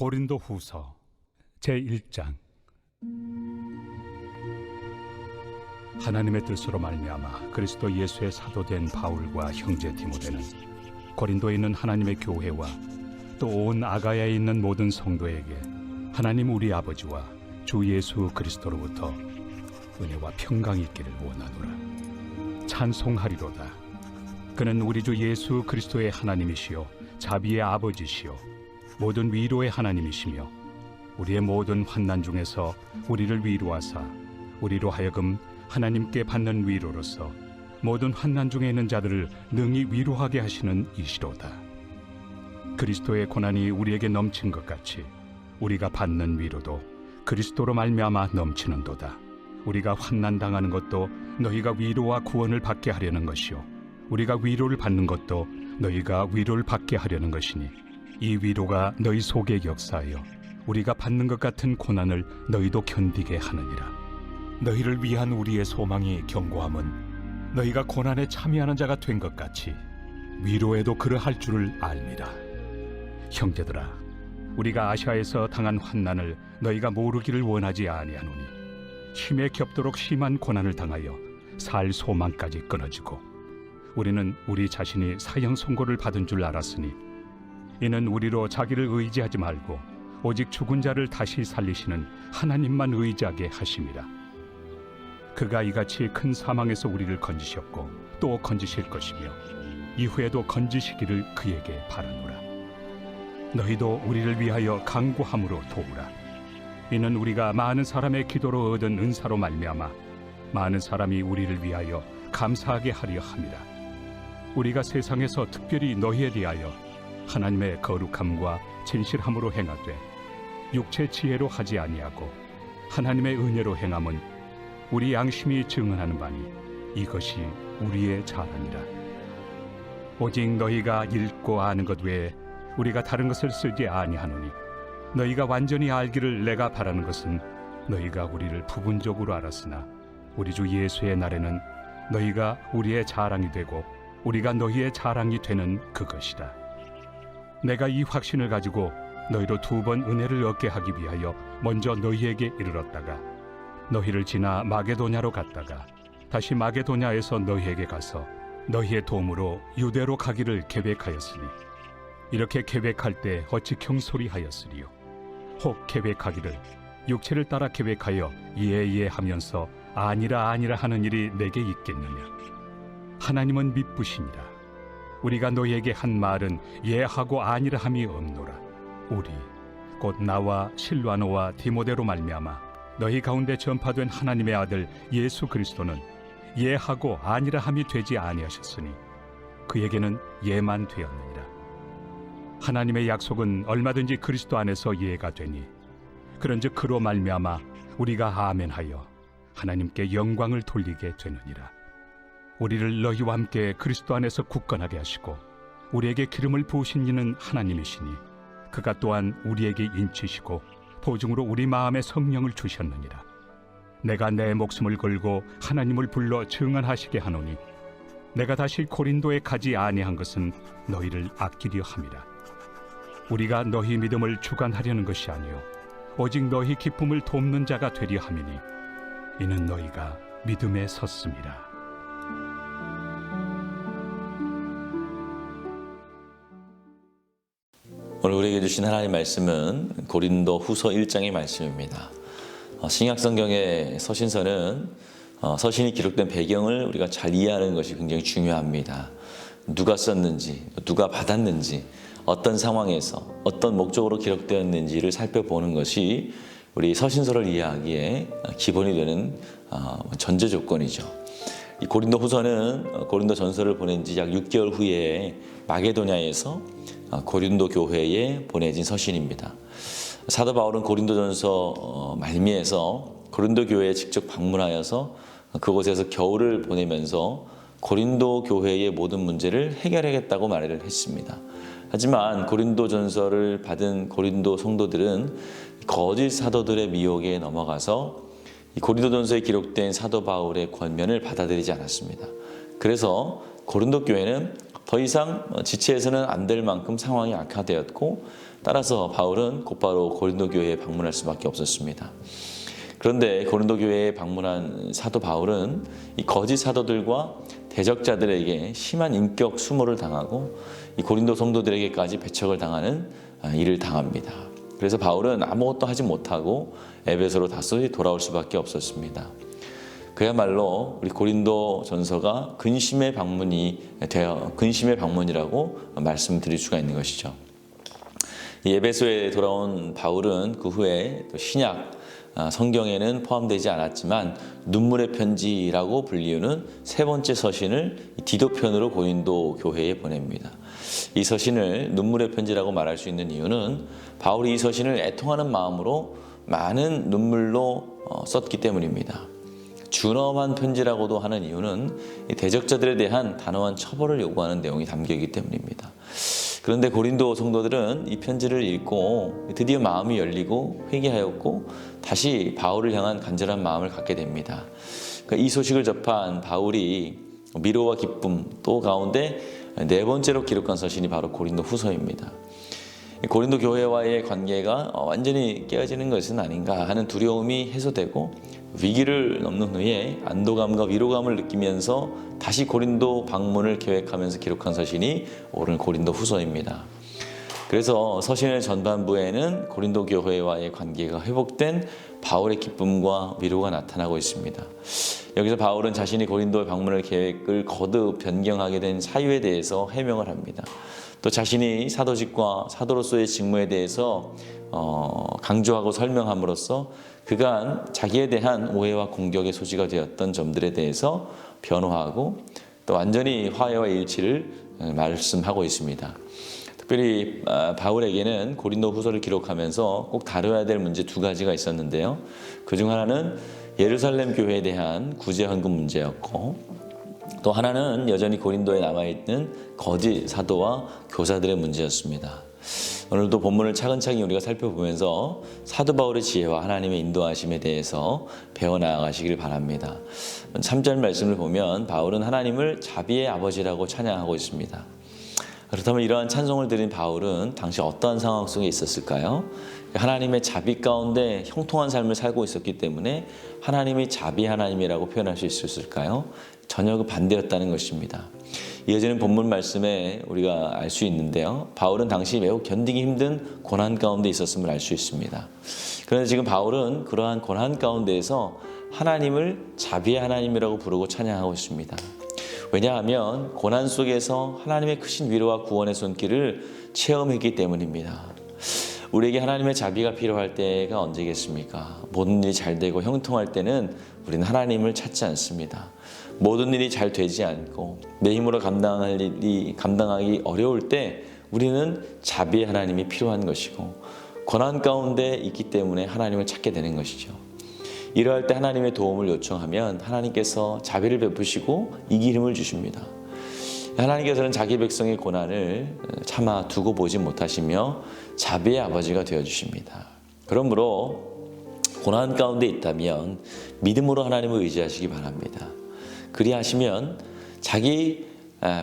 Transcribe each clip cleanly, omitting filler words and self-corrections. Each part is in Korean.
고린도후서 제1장. 하나님의 뜻으로 말미암아 그리스도 예수의 사도된 바울과 형제 디모데는 고린도에 있는 하나님의 교회와 또 온 아가야에 있는 모든 성도에게 하나님 우리 아버지와 주 예수 그리스도로부터 은혜와 평강이 있기를 원하노라. 찬송하리로다. 그는 우리 주 예수 그리스도의 하나님이시요 자비의 아버지시요 모든 위로의 하나님이시며 우리의 모든 환난 중에서 우리를 위로하사 우리로 하여금 하나님께 받는 위로로서 모든 환난 중에 있는 자들을 능히 위로하게 하시는 이시로다. 그리스도의 고난이 우리에게 넘친 것 같이 우리가 받는 위로도 그리스도로 말미암아 넘치는도다. 우리가 환난 당하는 것도 너희가 위로와 구원을 받게 하려는 것이요 우리가 위로를 받는 것도 너희가 위로를 받게 하려는 것이니 이 위로가 너희 속에 역사하여 우리가 받는 것 같은 고난을 너희도 견디게 하느니라. 너희를 위한 우리의 소망이 견고함은 너희가 고난에 참여하는 자가 된 것 같이 위로에도 그러할 줄을 알미라. 형제들아, 우리가 아시아에서 당한 환난을 너희가 모르기를 원하지 아니하노니 심에 겹도록 심한 고난을 당하여 살 소망까지 끊어지고 우리는 우리 자신이 사형 선고를 받은 줄 알았으니 이는 우리로 자기를 의지하지 말고 오직 죽은 자를 다시 살리시는 하나님만 의지하게 하심이라. 그가 이같이 큰 사망에서 우리를 건지셨고 또 건지실 것이며 이후에도 건지시기를 그에게 바라노라. 너희도 우리를 위하여 간구함으로 도우라. 이는 우리가 많은 사람의 기도로 얻은 은사로 말미암아 많은 사람이 우리를 위하여 감사하게 하려 함이라. 우리가 세상에서 특별히 너희에 대하여 하나님의 거룩함과 진실함으로 행하되 육체 지혜로 하지 아니하고 하나님의 은혜로 행함은 우리 양심이 증언하는 바니 이것이 우리의 자랑이라. 오직 너희가 읽고 아는 것 외에 우리가 다른 것을 쓰지 아니하노니 너희가 완전히 알기를 내가 바라는 것은 너희가 우리를 부분적으로 알았으나 우리 주 예수의 날에는 너희가 우리의 자랑이 되고 우리가 너희의 자랑이 되는 그것이다. 내가 이 확신을 가지고 너희로 2번 은혜를 얻게 하기 위하여 먼저 너희에게 이르렀다가 너희를 지나 마게도냐로 갔다가 다시 마게도냐에서 너희에게 가서 너희의 도움으로 유대로 가기를 계획하였으니 이렇게 계획할 때 어찌 경솔이하였으리요. 혹 계획하기를 육체를 따라 계획하여 예 하면서 아니라 하는 일이 내게 있겠느냐. 하나님은 미쁘시니라. 우리가 너희에게 한 말은 예하고 아니라 함이 없노라. 우리 곧 나와 실와노와 디모데로 말미암아 너희 가운데 전파된 하나님의 아들 예수 그리스도는 예하고 아니라 함이 되지 아니하셨으니 그에게는 예만 되었느니라. 하나님의 약속은 얼마든지 그리스도 안에서 예가 되니 그런즉 그로 말미암아 우리가 아멘하여 하나님께 영광을 돌리게 되느니라. 우리를 너희와 함께 그리스도 안에서 굳건하게 하시고 우리에게 기름을 부으신 이는 하나님이시니 그가 또한 우리에게 인치시고 보증으로 우리 마음에 성령을 주셨느니라. 내가 내 목숨을 걸고 하나님을 불러 증언하시게 하노니 내가 다시 고린도에 가지 아니한 것은 너희를 아끼려 함이라. 우리가 너희 믿음을 주관하려는 것이 아니요 오직 너희 기쁨을 돕는 자가 되려 함이니 이는 너희가 믿음에 섰음이라. 오늘 우리에게 주신 하나님의 말씀은 고린도 후서 1장의 말씀입니다. 신약성경의 서신서는 서신이 기록된 배경을 우리가 잘 이해하는 것이 굉장히 중요합니다. 누가 썼는지, 누가 받았는지, 어떤 상황에서 어떤 목적으로 기록되었는지를 살펴보는 것이 우리 서신서를 이해하기에 기본이 되는 전제 조건이죠. 이 고린도 후서는 고린도 전서를 보낸 지 약 6개월 후에 마게도냐에서 고린도 교회에 보내진 서신입니다. 사도 바울은 고린도전서 말미에서 고린도 교회에 직접 방문하여서 그곳에서 겨울을 보내면서 고린도 교회의 모든 문제를 해결하겠다고 말을 했습니다. 하지만 고린도전서를 받은 고린도 성도들은 거짓 사도들의 미혹에 넘어가서 고린도전서에 기록된 사도 바울의 권면을 받아들이지 않았습니다. 그래서 고린도 교회는 더 이상 지체해서는 안 될 만큼 상황이 악화되었고 따라서 바울은 곧바로 고린도 교회에 방문할 수밖에 없었습니다. 그런데 고린도 교회에 방문한 사도 바울은 이 거짓 사도들과 대적자들에게 심한 인격 수모를 당하고 이 고린도 성도들에게까지 배척을 당하는 일을 당합니다. 그래서 바울은 아무것도 하지 못하고 에베소로 다시 돌아올 수밖에 없었습니다. 그야말로 우리 고린도 전서가 근심의 방문이라고 말씀드릴 수가 있는 것이죠. 이 에베소에 돌아온 바울은 그 후에 또 신약 성경에는 포함되지 않았지만 눈물의 편지라고 불리우는 세 번째 서신을 디도편으로 고린도 교회에 보냅니다. 이 서신을 눈물의 편지라고 말할 수 있는 이유는 바울이 이 서신을 애통하는 마음으로 많은 눈물로 썼기 때문입니다. 준엄한 편지라고도 하는 이유는 대적자들에 대한 단호한 처벌을 요구하는 내용이 담겨 있기 때문입니다. 그런데 고린도 성도들은 이 편지를 읽고 드디어 마음이 열리고 회개하였고 다시 바울을 향한 간절한 마음을 갖게 됩니다. 이 소식을 접한 바울이 위로와 기쁨 또 가운데 네 번째로 기록한 서신이 바로 고린도 후서입니다. 고린도 교회와의 관계가 완전히 깨어지는 것은 아닌가 하는 두려움이 해소되고 위기를 넘는 후에 안도감과 위로감을 느끼면서 다시 고린도 방문을 계획하면서 기록한 서신이 오늘 고린도 후서입니다. 그래서 서신의 전반부에는 고린도 교회와의 관계가 회복된 바울의 기쁨과 위로가 나타나고 있습니다. 여기서 바울은 자신이 고린도 방문을 계획을 거듭 변경하게 된 사유에 대해서 해명을 합니다. 또 자신이 사도직과 사도로서의 직무에 대해서 강조하고 설명함으로써 그간 자기에 대한 오해와 공격의 소지가 되었던 점들에 대해서 변호하고 또 완전히 화해와 일치를 말씀하고 있습니다. 특별히 바울에게는 고린도 후서를 기록하면서 꼭 다뤄야 될 문제 두 가지가 있었는데요. 그중 하나는 예루살렘 교회에 대한 구제 헌금 문제였고 또 하나는 여전히 고린도에 남아있는 거짓 사도와 교사들의 문제였습니다. 오늘도 본문을 차근차근 우리가 살펴보면서 사도 바울의 지혜와 하나님의 인도하심에 대해서 배워나가시길 바랍니다. 3절 말씀을 보면 바울은 하나님을 자비의 아버지라고 찬양하고 있습니다. 그렇다면 이러한 찬송을 드린 바울은 당시 어떠한 상황 속에 있었을까요? 하나님의 자비 가운데 형통한 삶을 살고 있었기 때문에 하나님이 자비 하나님이라고 표현할 수 있었을까요? 전혀 그 반대였다는 것입니다. 이어지는 본문 말씀에 우리가 알 수 있는데요. 바울은 당시 매우 견디기 힘든 고난 가운데 있었음을 알 수 있습니다. 그런데 지금 바울은 그러한 고난 가운데에서 하나님을 자비의 하나님이라고 부르고 찬양하고 있습니다. 왜냐하면 고난 속에서 하나님의 크신 위로와 구원의 손길을 체험했기 때문입니다. 우리에게 하나님의 자비가 필요할 때가 언제겠습니까? 모든 일이 잘 되고 형통할 때는 우리는 하나님을 찾지 않습니다. 모든 일이 잘 되지 않고 내 힘으로 감당하기 어려울 때 우리는 자비의 하나님이 필요한 것이고 고난 가운데 있기 때문에 하나님을 찾게 되는 것이죠. 이러할 때 하나님의 도움을 요청하면 하나님께서 자비를 베푸시고 이길 힘을 주십니다. 하나님께서는 자기 백성의 고난을 참아 두고 보지 못하시며 자비의 아버지가 되어주십니다. 그러므로 고난 가운데 있다면 믿음으로 하나님을 의지하시기 바랍니다. 그리하시면 자기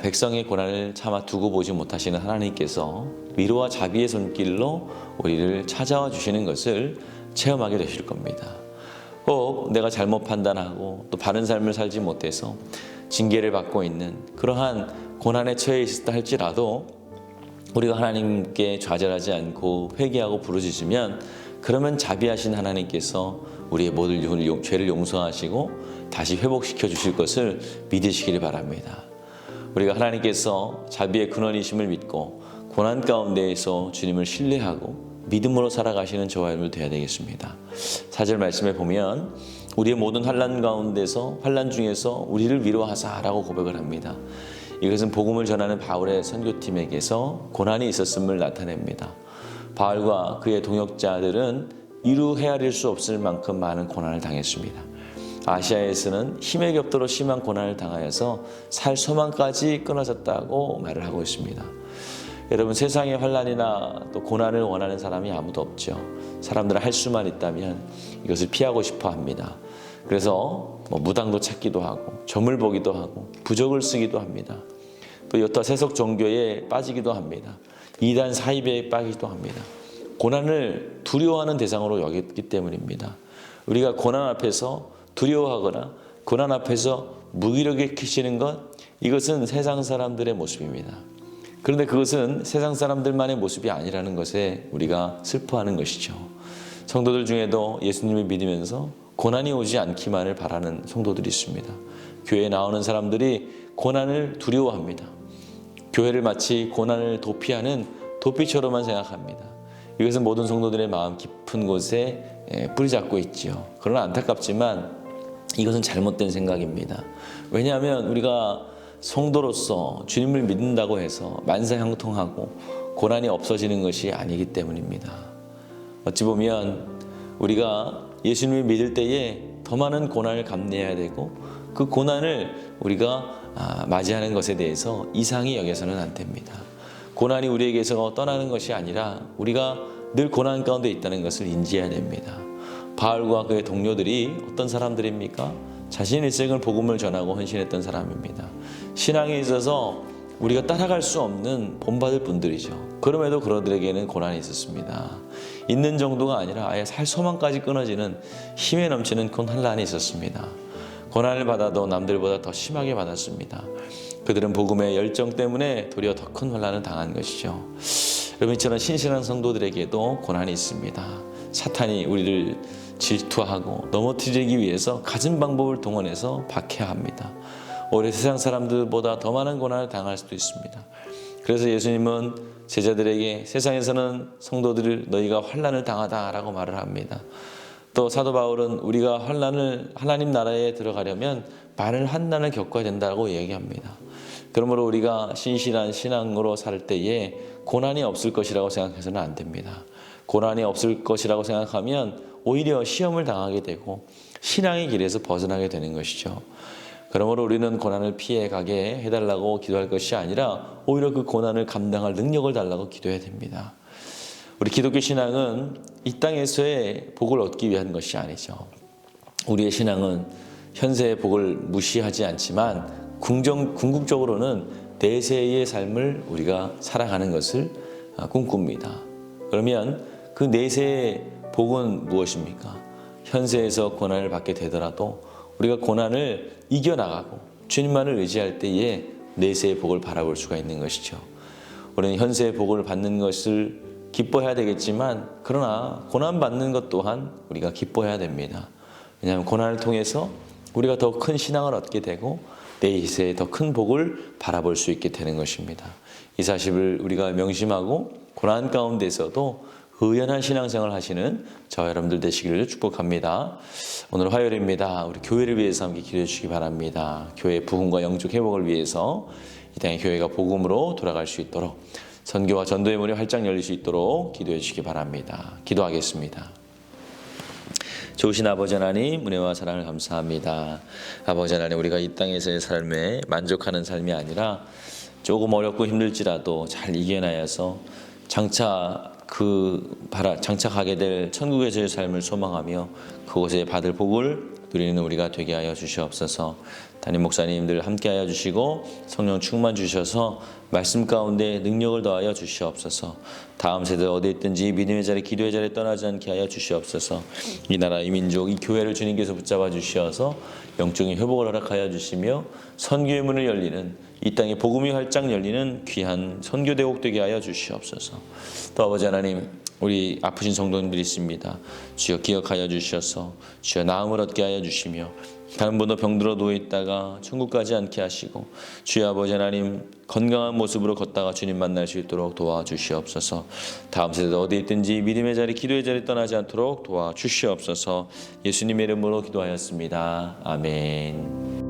백성의 고난을 참아 두고 보지 못하시는 하나님께서 위로와 자비의 손길로 우리를 찾아와 주시는 것을 체험하게 되실 겁니다. 혹 내가 잘못 판단하고 또 바른 삶을 살지 못해서 징계를 받고 있는 그러한 고난에 처해 있었다 할지라도 우리가 하나님께 좌절하지 않고 회개하고 부르짖으면 그러면 자비하신 하나님께서 우리의 모든 죄를 용서하시고 다시 회복시켜 주실 것을 믿으시기를 바랍니다. 우리가 하나님께서 자비의 근원이심을 믿고 고난 가운데에서 주님을 신뢰하고 믿음으로 살아가시는 저와 여러분 되어야 되겠습니다. 4절 말씀에 보면 우리의 모든 환난 중에서 우리를 위로하사라고 고백을 합니다. 이것은 복음을 전하는 바울의 선교팀에게서 고난이 있었음을 나타냅니다. 바울과 그의 동역자들은 이루 헤아릴 수 없을 만큼 많은 고난을 당했습니다. 아시아에서는 힘에 겹도록 심한 고난을 당하여서 살 소망까지 끊어졌다고 말을 하고 있습니다. 여러분 세상의 환난이나 또 고난을 원하는 사람이 아무도 없죠. 사람들은 할 수만 있다면 이것을 피하고 싶어 합니다. 그래서 무당도 찾기도 하고 점을 보기도 하고 부적을 쓰기도 합니다. 또 여타 세속 종교에 빠지기도 합니다. 이단 사입에 빠지기도 합니다. 고난을 두려워하는 대상으로 여겼기 때문입니다. 우리가 고난 앞에서 두려워하거나 고난 앞에서 무기력에 키시는 것, 이것은 세상 사람들의 모습입니다. 그런데 그것은 세상 사람들만의 모습이 아니라는 것에 우리가 슬퍼하는 것이죠. 성도들 중에도 예수님을 믿으면서 고난이 오지 않기만을 바라는 성도들이 있습니다. 교회에 나오는 사람들이 고난을 두려워합니다. 교회를 마치 고난을 도피하는 도피처럼만 생각합니다. 이것은 모든 성도들의 마음 깊은 곳에 뿌리 잡고 있지요. 그러나 안타깝지만 이것은 잘못된 생각입니다. 왜냐하면 우리가 성도로서 주님을 믿는다고 해서 만사형통하고 고난이 없어지는 것이 아니기 때문입니다. 어찌 보면 우리가 예수님을 믿을 때에 더 많은 고난을 감내해야 되고 그 고난을 우리가 맞이하는 것에 대해서 이상히 여겨서는 안 됩니다. 고난이 우리에게서 떠나는 것이 아니라 우리가 늘 고난 가운데 있다는 것을 인지해야 됩니다. 바울과 그의 동료들이 어떤 사람들입니까? 자신의 일생을 복음을 전하고 헌신했던 사람입니다. 신앙에 있어서 우리가 따라갈 수 없는 본받을 분들이죠. 그럼에도 그들에게는 고난이 있었습니다. 있는 정도가 아니라 아예 살 소망까지 끊어지는 힘에 넘치는 혼란이 있었습니다. 고난을 받아도 남들보다 더 심하게 받았습니다. 그들은 복음의 열정 때문에 도리어 더 큰 혼란을 당한 것이죠. 여러분, 이처럼 신실한 성도들에게도 고난이 있습니다. 사탄이 우리를 질투하고 넘어뜨리기 위해서 갖은 방법을 동원해서 박해합니다. 오히려 세상 사람들보다 더 많은 고난을 당할 수도 있습니다. 그래서 예수님은 제자들에게 세상에서는 성도들을 너희가 환난을 당하다라고 말을 합니다. 또 사도 바울은 우리가 환난을 하나님 나라에 들어가려면 많은 환난을 겪어야 된다고 얘기합니다. 그러므로 우리가 신실한 신앙으로 살 때에 고난이 없을 것이라고 생각해서는 안 됩니다. 고난이 없을 것이라고 생각하면 오히려 시험을 당하게 되고 신앙의 길에서 벗어나게 되는 것이죠. 그러므로 우리는 고난을 피해가게 해달라고 기도할 것이 아니라 오히려 그 고난을 감당할 능력을 달라고 기도해야 됩니다. 우리 기독교 신앙은 이 땅에서의 복을 얻기 위한 것이 아니죠. 우리의 신앙은 현세의 복을 무시하지 않지만 궁극적으로는 내세의 삶을 우리가 살아가는 것을 꿈꿉니다. 그러면 그 내세의 복은 무엇입니까? 현세에서 고난을 받게 되더라도 우리가 고난을 이겨나가고 주님만을 의지할 때에 내세의 복을 바라볼 수가 있는 것이죠. 우리는 현세의 복을 받는 것을 기뻐해야 되겠지만 그러나 고난받는 것 또한 우리가 기뻐해야 됩니다. 왜냐하면 고난을 통해서 우리가 더 큰 신앙을 얻게 되고 내세에 더 큰 복을 바라볼 수 있게 되는 것입니다. 이 사실을 우리가 명심하고 고난 가운데서도 의연한 신앙생활을 하시는 저와 여러분들 되시기를 축복합니다. 오늘 화요일입니다. 우리 교회를 위해서 함께 기도해 주시기 바랍니다. 교회의 부흥과 영적 회복을 위해서 이 땅의 교회가 복음으로 돌아갈 수 있도록 선교와 전도의 문이 활짝 열릴 수 있도록 기도해 주시기 바랍니다. 기도하겠습니다. 좋으신 아버지 하나님, 은혜와 사랑을 감사합니다. 아버지 하나님, 우리가 이 땅에서의 삶에 만족하는 삶이 아니라 조금 어렵고 힘들지라도 잘 이겨내서 장착하게 될 천국에서의 삶을 소망하며 그곳에 받을 복을 누리는 우리가 되게 하여 주시옵소서. 담임 목사님들 함께하여 주시고 성령 충만 주셔서 말씀 가운데 능력을 더하여 주시옵소서. 다음 세대 어디에 있든지 믿음의 자리, 기도의 자리에 떠나지 않게 하여 주시옵소서. 이 나라, 이 민족, 이 교회를 주님께서 붙잡아 주시어서 영적인 회복을 허락하여 주시며 선교의 문을 열리는 이 땅에 복음이 활짝 열리는 귀한 선교대국 되게 하여 주시옵소서. 또 아버지 하나님, 우리 아프신 성도님들이 있습니다. 주여 기억하여 주셔서 주여 나음을 얻게 하여 주시며 다른 분도 병들어 누워있다가 천국 가지 않게 하시고 주여 아버지 하나님 건강한 모습으로 걷다가 주님 만날 수 있도록 도와주시옵소서. 다음 세대도 어디 있든지 믿음의 자리, 기도의 자리 떠나지 않도록 도와주시옵소서. 예수님의 이름으로 기도하였습니다. 아멘.